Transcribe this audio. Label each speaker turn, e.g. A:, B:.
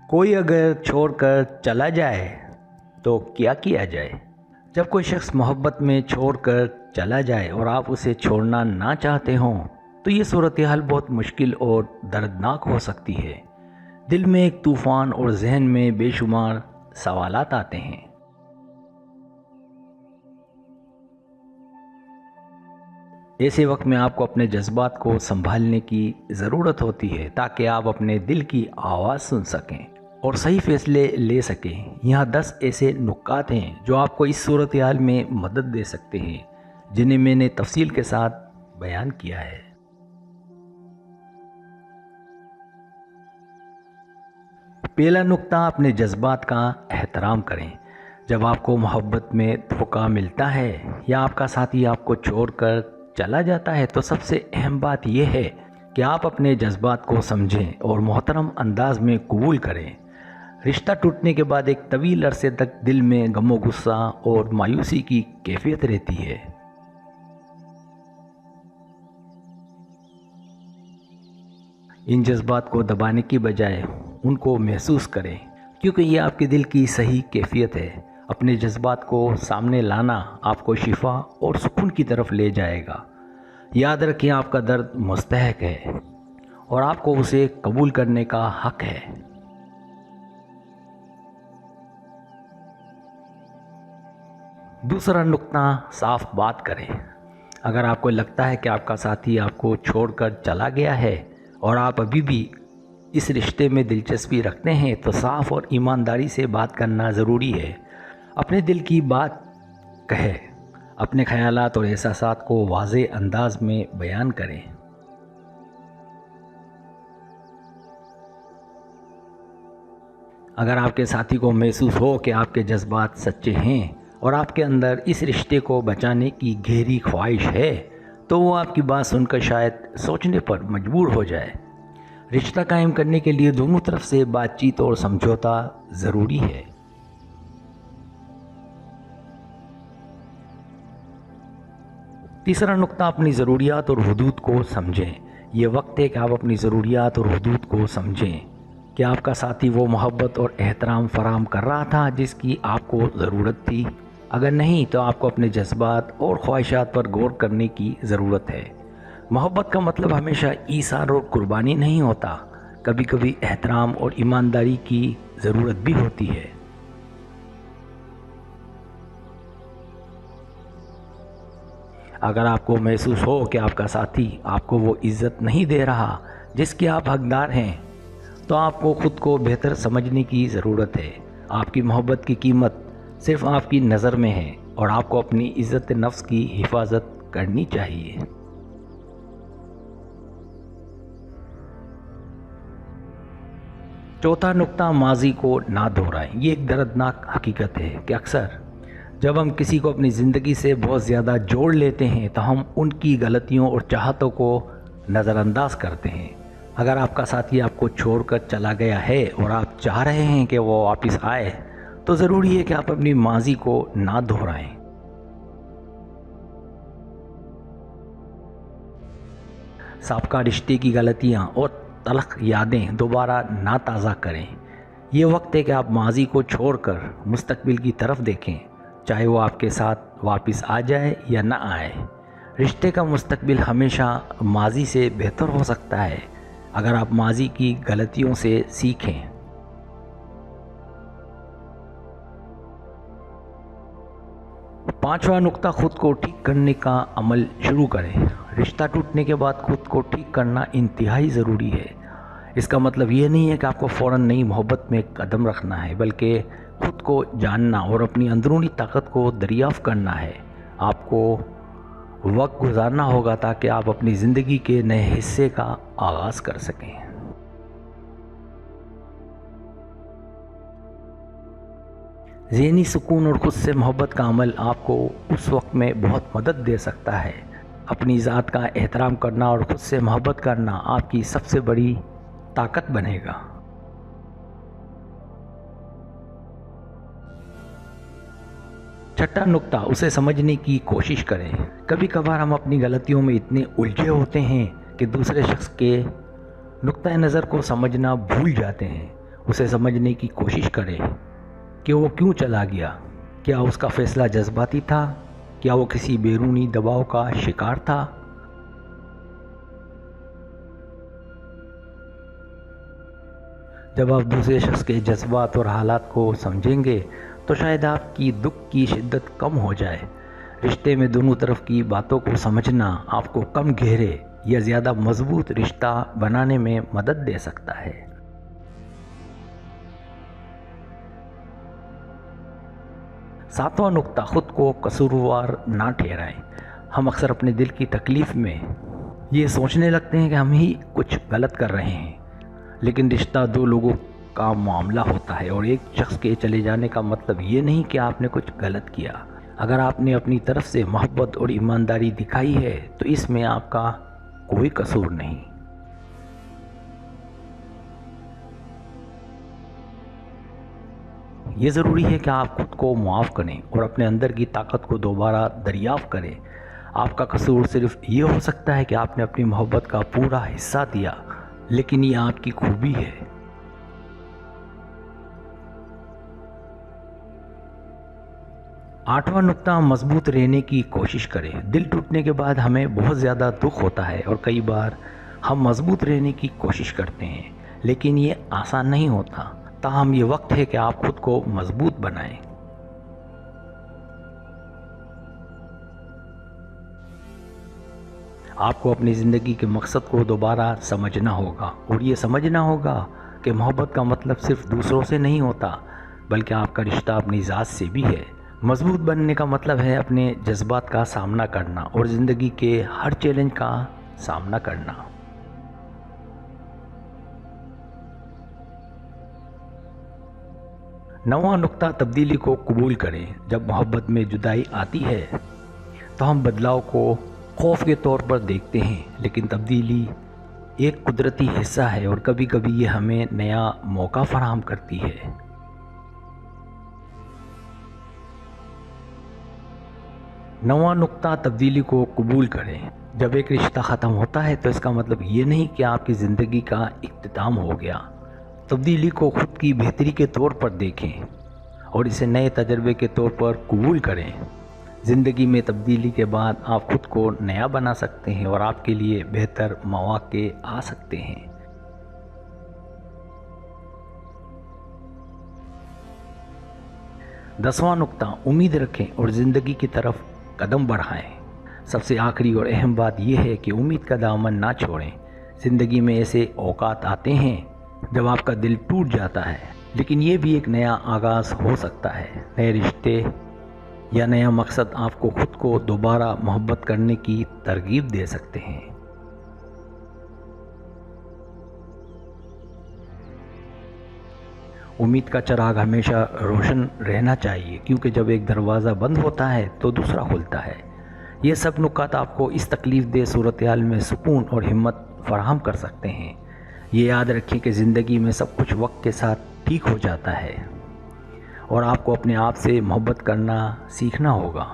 A: کوئی اگر چھوڑ کر چلا جائے تو کیا کیا جائے؟ جب کوئی شخص محبت میں چھوڑ کر چلا جائے اور آپ اسے چھوڑنا نہ چاہتے ہوں تو یہ صورتحال بہت مشکل اور دردناک ہو سکتی ہے۔ دل میں ایک طوفان اور ذہن میں بے شمار سوالات آتے ہیں۔ ایسے وقت میں آپ کو اپنے جذبات کو سنبھالنے کی ضرورت ہوتی ہے تاکہ آپ اپنے دل کی آواز سن سکیں اور صحیح فیصلے لے سکیں۔ یہاں 10 ایسے نکات ہیں جو آپ کو اس صورتحال میں مدد دے سکتے ہیں، جنہیں میں نے تفصیل کے ساتھ بیان کیا ہے۔ پہلا نکتہ، اپنے جذبات کا احترام کریں۔ جب آپ کو محبت میں دھوکہ ملتا ہے یا آپ کا ساتھی آپ کو چھوڑ کر چلا جاتا ہے تو سب سے اہم بات یہ ہے کہ آپ اپنے جذبات کو سمجھیں اور محترم انداز میں قبول کریں۔ رشتہ ٹوٹنے کے بعد ایک طویل عرصے تک دل میں غم و غصہ اور مایوسی کی کیفیت رہتی ہے۔ ان جذبات کو دبانے کی بجائے ان کو محسوس کریں، کیونکہ یہ آپ کے دل کی صحیح کیفیت ہے۔ اپنے جذبات کو سامنے لانا آپ کو شفا اور سکون کی طرف لے جائے گا۔ یاد رکھیں، آپ کا درد مستحق ہے اور آپ کو اسے قبول کرنے کا حق ہے۔ دوسرا نکتہ، صاف بات کریں۔ اگر آپ کو لگتا ہے کہ آپ کا ساتھی آپ کو چھوڑ کر چلا گیا ہے اور آپ ابھی بھی اس رشتے میں دلچسپی رکھتے ہیں تو صاف اور ایمانداری سے بات کرنا ضروری ہے۔ اپنے دل کی بات کہیں، اپنے خیالات اور احساسات کو واضح انداز میں بیان کریں۔ اگر آپ کے ساتھی کو محسوس ہو کہ آپ کے جذبات سچے ہیں اور آپ کے اندر اس رشتے کو بچانے کی گہری خواہش ہے تو وہ آپ کی بات سن کر شاید سوچنے پر مجبور ہو جائے۔ رشتہ قائم کرنے کے لیے دونوں طرف سے بات چیت اور سمجھوتا ضروری ہے۔ تیسرا نکتہ، اپنی ضروریات اور حدود کو سمجھیں۔ یہ وقت ہے کہ آپ اپنی ضروریات اور حدود کو سمجھیں۔ کیا آپ کا ساتھی وہ محبت اور احترام فراہم کر رہا تھا جس کی آپ کو ضرورت تھی؟ اگر نہیں تو آپ کو اپنے جذبات اور خواہشات پر غور کرنے کی ضرورت ہے۔ محبت کا مطلب ہمیشہ ایثار اور قربانی نہیں ہوتا، کبھی کبھی احترام اور ایمانداری کی ضرورت بھی ہوتی ہے۔ اگر آپ کو محسوس ہو کہ آپ کا ساتھی آپ کو وہ عزت نہیں دے رہا جس کے آپ حقدار ہیں تو آپ کو خود کو بہتر سمجھنے کی ضرورت ہے۔ آپ کی محبت کی قیمت صرف آپ کی نظر میں ہے اور آپ کو اپنی عزت نفس کی حفاظت کرنی چاہیے۔ چوتھا نکتہ، ماضی کو نہ دہرائیں۔ یہ ایک دردناک حقیقت ہے کہ اکثر جب ہم کسی کو اپنی زندگی سے بہت زیادہ جوڑ لیتے ہیں تو ہم ان کی غلطیوں اور چاہتوں کو نظر انداز کرتے ہیں۔ اگر آپ کا ساتھی آپ کو چھوڑ کر چلا گیا ہے اور آپ چاہ رہے ہیں کہ وہ واپس آئے تو ضروری ہے کہ آپ اپنی ماضی کو نہ دہرائیں۔ سابقہ رشتے کی غلطیاں اور تلخ یادیں دوبارہ نہ تازہ کریں۔ یہ وقت ہے کہ آپ ماضی کو چھوڑ کر مستقبل کی طرف دیکھیں، چاہے وہ آپ کے ساتھ واپس آ جائے یا نہ آئے۔ رشتے کا مستقبل ہمیشہ ماضی سے بہتر ہو سکتا ہے اگر آپ ماضی کی غلطیوں سے سیکھیں۔ پانچواں نکتہ، خود کو ٹھیک کرنے کا عمل شروع کریں۔ رشتہ ٹوٹنے کے بعد خود کو ٹھیک کرنا انتہائی ضروری ہے۔ اس کا مطلب یہ نہیں ہے کہ آپ کو فوراً نئی محبت میں قدم رکھنا ہے، بلکہ خود کو جاننا اور اپنی اندرونی طاقت کو دریافت کرنا ہے۔ آپ کو وقت گزارنا ہوگا تاکہ آپ اپنی زندگی کے نئے حصے کا آغاز کر سکیں۔ ذہنی سکون اور خود سے محبت کا عمل آپ کو اس وقت میں بہت مدد دے سکتا ہے۔ اپنی ذات کا احترام کرنا اور خود سے محبت کرنا آپ کی سب سے بڑی طاقت بنے گا۔ چھٹا نکتہ، اسے سمجھنے کی کوشش کریں۔ کبھی کبھار ہم اپنی غلطیوں میں اتنے الجھے ہوتے ہیں کہ دوسرے شخص کے نقطہ نظر کو سمجھنا بھول جاتے ہیں اسے سمجھنے کی کوشش کریں کہ وہ کیوں چلا گیا۔ کیا اس کا فیصلہ جذباتی تھا؟ کیا وہ کسی بیرونی دباؤ کا شکار تھا؟ جب آپ دوسرے شخص کے جذبات اور حالات کو سمجھیں گے تو شاید آپ کی دکھ کی شدت کم ہو جائے۔ رشتے میں دونوں طرف کی باتوں کو سمجھنا آپ کو کم گہرے یا زیادہ مضبوط رشتہ بنانے میں مدد دے سکتا ہے۔ 7واں نقطہ، خود کو قصوروار نہ ٹھہرائیں۔ ہم اکثر اپنے دل کی تکلیف میں یہ سوچنے لگتے ہیں کہ ہم ہی کچھ غلط کر رہے ہیں، لیکن رشتہ دو لوگوں کا معاملہ ہوتا ہے اور ایک شخص کے چلے جانے کا مطلب یہ نہیں کہ آپ نے کچھ غلط کیا۔ اگر آپ نے اپنی طرف سے محبت اور ایمانداری دکھائی ہے تو اس میں آپ کا کوئی قصور نہیں۔ یہ ضروری ہے کہ آپ خود کو معاف کریں اور اپنے اندر کی طاقت کو دوبارہ دریافت کریں۔ آپ کا قصور صرف یہ ہو سکتا ہے کہ آپ نے اپنی محبت کا پورا حصہ دیا، لیکن یہ آپ کی خوبی ہے۔ 8واں نقطہ، مضبوط رہنے کی کوشش کریں۔ دل ٹوٹنے کے بعد ہمیں بہت زیادہ دکھ ہوتا ہے اور کئی بار ہم مضبوط رہنے کی کوشش کرتے ہیں، لیکن یہ آسان نہیں ہوتا۔ تاہم یہ وقت ہے کہ آپ خود کو مضبوط بنائیں۔ آپ کو اپنی زندگی کے مقصد کو دوبارہ سمجھنا ہوگا اور یہ سمجھنا ہوگا کہ محبت کا مطلب صرف دوسروں سے نہیں ہوتا، بلکہ آپ کا رشتہ اپنی ذات سے بھی ہے۔ مضبوط بننے کا مطلب ہے اپنے جذبات کا سامنا کرنا اور زندگی کے ہر چیلنج کا سامنا کرنا۔ 9واں نقطہ، تبدیلی کو قبول کریں۔ جب محبت میں جدائی آتی ہے تو ہم بدلاؤ کو خوف کے طور پر دیکھتے ہیں، لیکن تبدیلی ایک قدرتی حصہ ہے اور کبھی کبھی یہ ہمیں نیا موقع فراہم کرتی ہے۔ 9واں نقطہ، تبدیلی کو قبول کریں۔ جب ایک رشتہ ختم ہوتا ہے تو اس کا مطلب یہ نہیں کہ آپ کی زندگی کا اختتام ہو گیا۔ تبدیلی کو خود کی بہتری کے طور پر دیکھیں اور اسے نئے تجربے کے طور پر قبول کریں۔ زندگی میں تبدیلی کے بعد آپ خود کو نیا بنا سکتے ہیں اور آپ کے لیے بہتر مواقع آ سکتے ہیں۔ 10واں نقطہ، امید رکھیں اور زندگی کی طرف قدم بڑھائیں۔ سب سے آخری اور اہم بات یہ ہے کہ امید کا دامن نہ چھوڑیں۔ زندگی میں ایسے اوقات آتے ہیں جب آپ کا دل ٹوٹ جاتا ہے، لیکن یہ بھی ایک نیا آغاز ہو سکتا ہے۔ نئے رشتے یا نیا مقصد آپ کو خود کو دوبارہ محبت کرنے کی ترغیب دے سکتے ہیں۔ امید کا چراغ ہمیشہ روشن رہنا چاہیے، کیونکہ جب ایک دروازہ بند ہوتا ہے تو دوسرا کھلتا ہے۔ یہ سب نکات آپ کو اس تکلیف دہ صورتحال میں سکون اور ہمت فراہم کر سکتے ہیں۔ یہ یاد رکھیں کہ زندگی میں سب کچھ وقت کے ساتھ ٹھیک ہو جاتا ہے اور آپ کو اپنے آپ سے محبت کرنا سیکھنا ہوگا۔